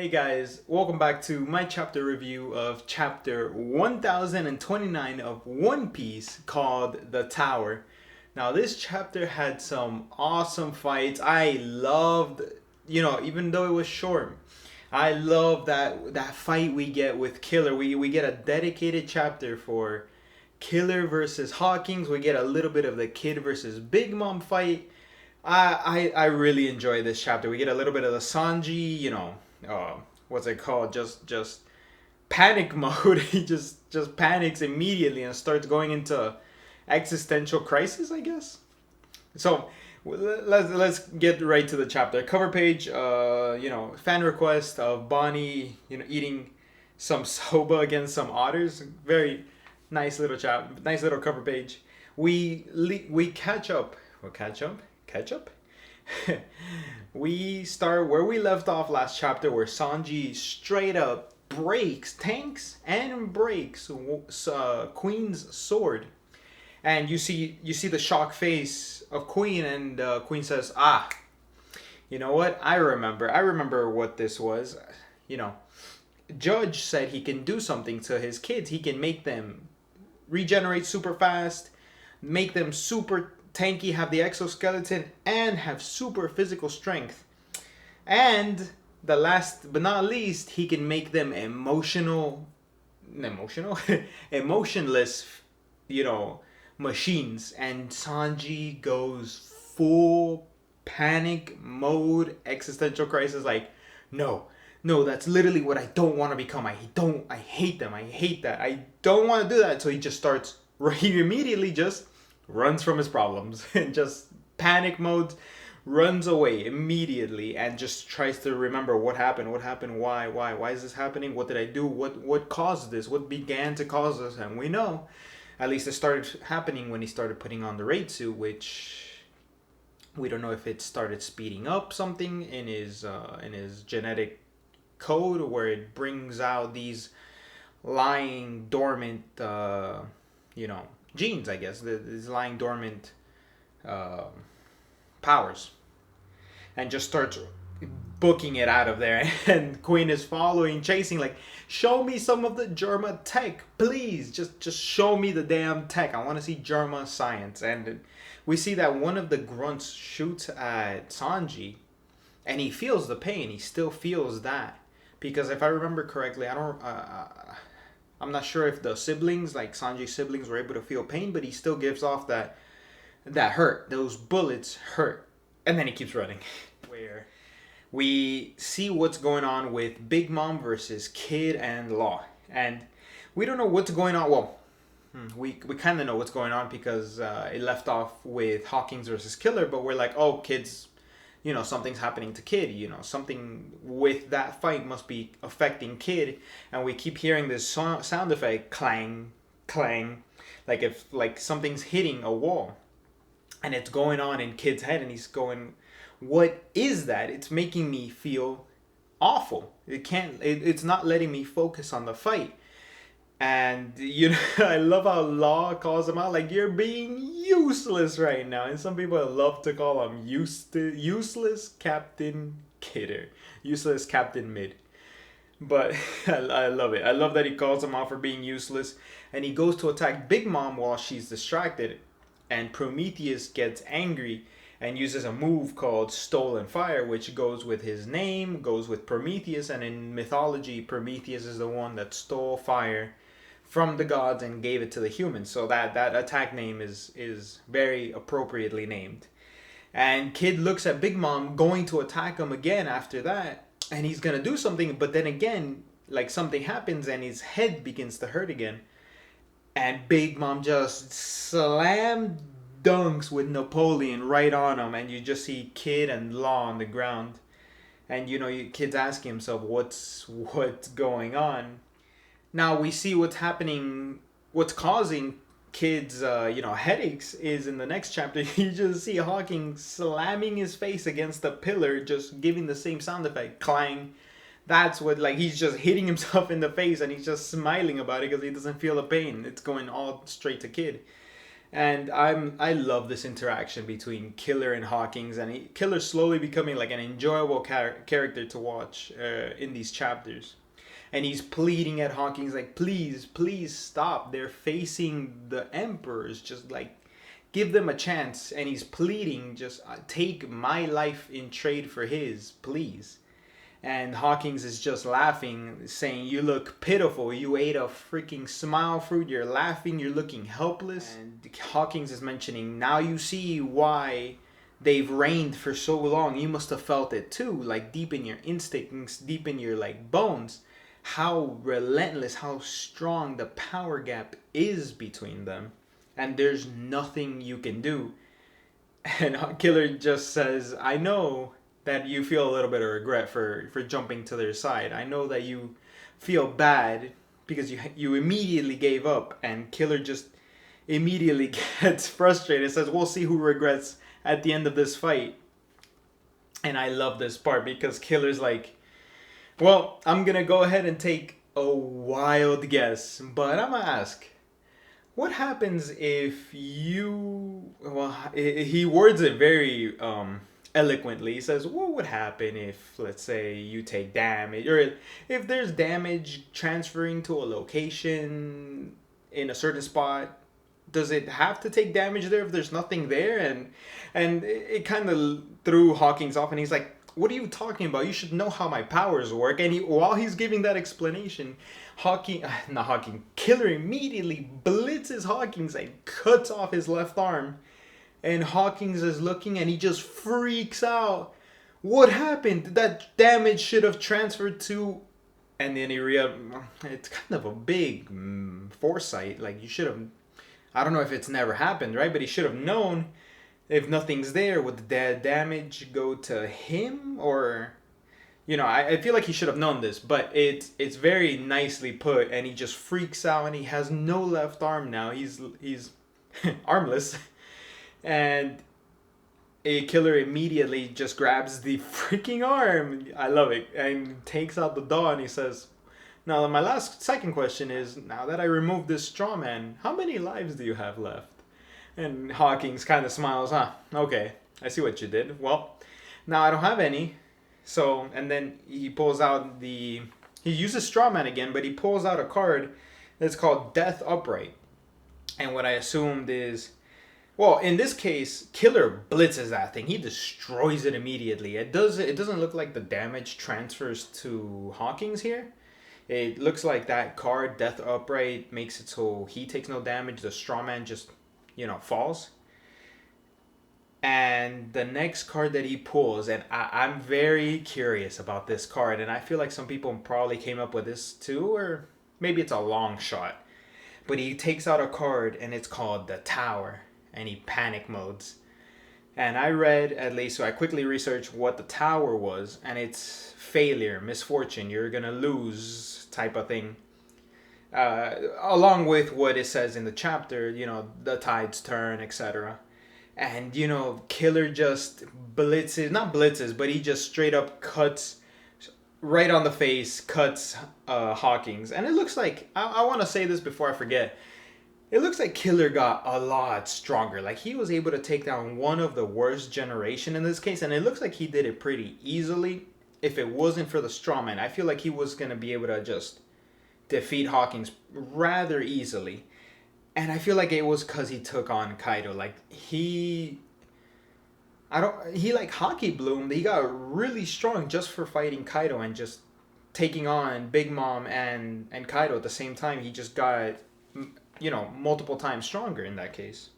Hey guys, welcome back to my chapter review of chapter 1029 of One Piece called The Tower. Now, this chapter had some awesome fights. I loved, even though it was short, I love that fight we get with Killer. We get a dedicated chapter for Killer versus Hawkins. We get a little bit of the Kid versus Big Mom fight. I really enjoy this chapter. We get a little bit of the Sanji, what's it called? Just panic mode. He just panics immediately and starts going into existential crisis, I guess. So let's get right to the chapter. Cover page. Fan request of Bonnie, eating some soba against some otters. Very nice little nice little cover page. We catch up. We'll catch up. Catch up. We start where we left off last chapter, where Sanji straight up tanks and breaks Queen's sword, and you see the shocked face of Queen, and Queen says, "Ah, you know what? I remember what this was. Judge said he can do something to his kids. He can make them regenerate super fast, make them super tanky, have the exoskeleton, and have super physical strength. And the last but not least, he can make them emotionless, machines." And Sanji goes full panic mode, existential crisis, like, no, that's literally what I don't want to become. I hate them. I hate that. I don't want to do that. So he just starts, he immediately just runs from his problems and just panic mode, runs away immediately, and just tries to remember what happened, why is this happening, what did I do, what caused this, what began to cause this. And we know, at least it started happening when he started putting on the raid suit, which we don't know if it started speeding up something in his genetic code, where it brings out these lying dormant genes, I guess, these lying dormant powers, and just starts booking it out of there. And Queen is following, chasing, like, show me some of the Germa tech, please, just show me the damn tech. I want to see Germa science. And we see that one of the grunts shoots at Sanji, and he feels the pain. He still feels that, because if I remember correctly, I'm not sure if the siblings, like Sanji's siblings, were able to feel pain, but he still gives off that hurt. Those bullets hurt. And then he keeps running. Where we see what's going on with Big Mom versus Kid and Law. And we don't know what's going on. Well, we kind of know what's going on, because it left off with Hawkins versus Killer, but we're like, oh, Kid's, something's happening to Kid. Something with that fight must be affecting Kid. And we keep hearing this sound effect, clang, clang, like something's hitting a wall. And it's going on in Kid's head, and he's going, what is that? It's making me feel awful. It's not letting me focus on the fight. And, I love how Law calls him out, like, you're being useless right now. And some people love to call him useless Captain Kidder. Useless Captain Mid. But I love it. I love that he calls him out for being useless. And he goes to attack Big Mom while she's distracted. And Prometheus gets angry and uses a move called Stolen Fire, which goes with his name, goes with Prometheus. And in mythology, Prometheus is the one that stole fire from the gods and gave it to the humans. So that attack name is very appropriately named. And Kid looks at Big Mom going to attack him again after that, and he's gonna do something, but then again, like, something happens and his head begins to hurt again. And Big Mom just slam dunks with Napoleon right on him, and you just see Kid and Law on the ground. And Kid's asking himself, what's going on? Now we see what's happening, what's causing Kid's headaches is in the next chapter. You just see Hawking slamming his face against the pillar, just giving the same sound effect, clang. That's what, like, he's just hitting himself in the face, and he's just smiling about it because he doesn't feel the pain. It's going all straight to Kid. And I love this interaction between Killer and Hawkins, and Killer slowly becoming like an enjoyable character to watch in these chapters. And he's pleading at Hawkins like, please, please stop. They're facing the emperors. Just like give them a chance. And he's pleading, just take my life in trade for his, please. And Hawkins is just laughing, saying, you look pitiful. You ate a freaking smile fruit. You're laughing. You're looking helpless. And Hawkins is mentioning, now you see why they've reigned for so long. You must have felt it too, like deep in your instincts, deep in your like bones. How relentless, how strong the power gap is between them. And there's nothing you can do. And Killer just says, I know that you feel a little bit of regret for jumping to their side. I know that you feel bad because you immediately gave up. And Killer just immediately gets frustrated and says, we'll see who regrets at the end of this fight. And I love this part because Killer's like, well, I'm going to go ahead and take a wild guess, but I'm going to ask, what happens if you, well, he words it very eloquently. He says, what would happen if, let's say, you take damage, or if there's damage transferring to a location in a certain spot? Does it have to take damage there if there's nothing there? And it kind of threw Hawkins off, and he's like, what are you talking about? You should know how my powers work. And while he's giving that explanation, Killer immediately blitzes Hawkins and cuts off his left arm. And Hawkins is looking and he just freaks out. What happened? That damage should have transferred to... And then it's kind of a big foresight. Like, you should have... I don't know if it's never happened, right? But he should have known. If nothing's there, would the damage go to him? Or, I feel like he should have known this, but it's very nicely put, and he just freaks out, and he has no left arm now. He's armless, and a Killer immediately just grabs the freaking arm. I love it, and takes out the doll, and he says, now my second question is, now that I removed this straw man, how many lives do you have left? And Hawkins kind of smiles, okay, I see what you did. Well, now I don't have any. So, and then he pulls out he uses Strawman again, but he pulls out a card that's called Death Upright. And what I assumed is, well, in this case, Killer blitzes that thing. He destroys it immediately. It doesn't look like the damage transfers to Hawkins here. It looks like that card, Death Upright, makes it so he takes no damage. The Strawman just... falls. And the next card that he pulls, and I'm very curious about this card, and I feel like some people probably came up with this too, or maybe it's a long shot. But he takes out a card, and it's called the Tower, and he panic modes. And I read, at least, so I quickly researched what the Tower was, and it's failure, misfortune, you're gonna lose type of thing. Along with what it says in the chapter, the tides turn, etc. And, Killer just not blitzes, but he just straight up cuts right on the face, cuts Hawkins. And it looks like, I want to say this before I forget, it looks like Killer got a lot stronger. Like, he was able to take down one of the worst generation in this case, and it looks like he did it pretty easily. If it wasn't for the strawman, I feel like he was going to be able to just defeat Hawkins rather easily. And I feel like it was because he took on Kaido. Like, he like hockey bloomed. He got really strong just for fighting Kaido and just taking on Big Mom and Kaido at the same time. He just got, multiple times stronger in that case.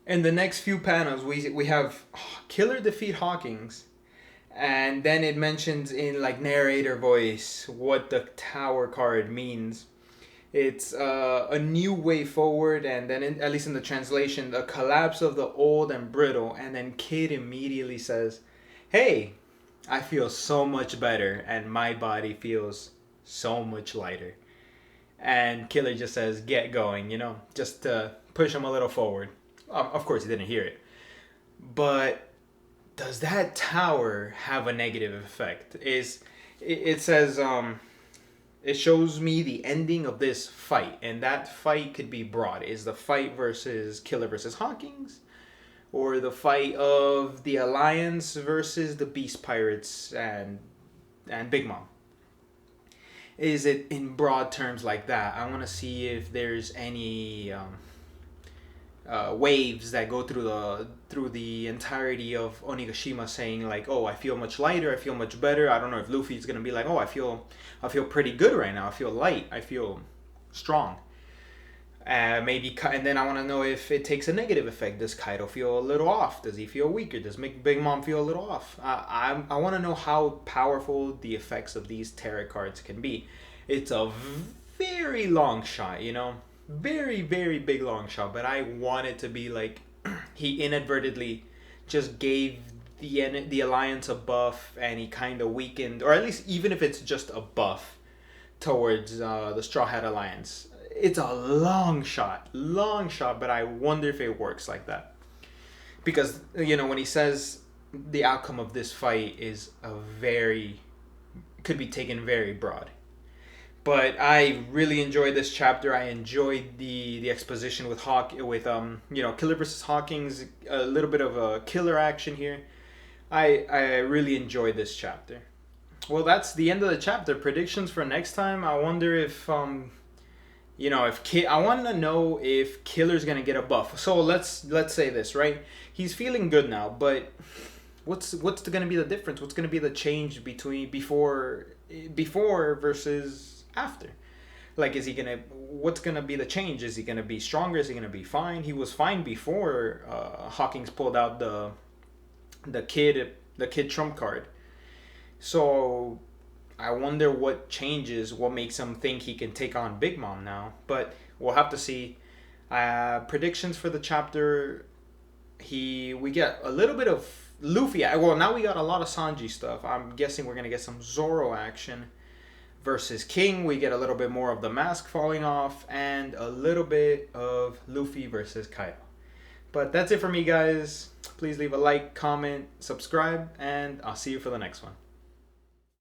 In the next few panels, we have Killer defeat Hawkins. And then it mentions in like narrator voice what the Tower card means. It's a new way forward, and then at least in the translation, the collapse of the old and brittle. And then Kid immediately says, "Hey, I feel so much better, and my body feels so much lighter." And Killer just says, "Get going," just to push him a little forward. Of course, he didn't hear it, but does that tower have a negative effect? Is it says it shows me the ending of this fight, and that fight could be broad. Is the fight versus Killer versus Hawkins, or the fight of the Alliance versus the Beast Pirates and Big Mom? Is it in broad terms like that? I want to see if there's any waves that go through the entirety of Onigashima, saying like, "Oh, I feel much lighter. I feel much better." I don't know if Luffy's gonna be like, "Oh, I feel pretty good right now. I feel light. I feel strong." Maybe, and then I want to know if it takes a negative effect. Does Kaido feel a little off? Does he feel weaker? Does Big Mom feel a little off? I want to know how powerful the effects of these tarot cards can be. It's a very long shot, you know, very very big long shot. But I want it to be like he inadvertently just gave the Alliance a buff, and he kind of weakened, or at least even if it's just a buff towards the Straw Hat Alliance. It's a long shot, but I wonder if it works like that. Because, you know, when he says the outcome of this fight is could be taken very broad. But I really enjoyed this chapter. I enjoyed the exposition with Killer versus Hawkins, a little bit of a killer action here. I really enjoyed this chapter. Well, that's the end of the chapter. Predictions for next time. I wonder if I want to know if Killer's gonna get a buff. So let's say this, right? He's feeling good now, but what's gonna be the difference? What's gonna be the change between before versus after? Like, what's gonna be the change? Is he gonna be stronger? Is he gonna be fine? He was fine before Hawkins pulled out the kid trump card. So I wonder what changes, what makes him think he can take on Big Mom now. But we'll have to see. Predictions for the chapter. We get a little bit of Luffy. Well, now we got a lot of Sanji stuff. I'm guessing we're gonna get some Zoro action versus King. We get a little bit more of the mask falling off, and a little bit of Luffy versus Kaido. But that's it for me, guys. Please leave a like, comment, subscribe, and I'll see you for the next one.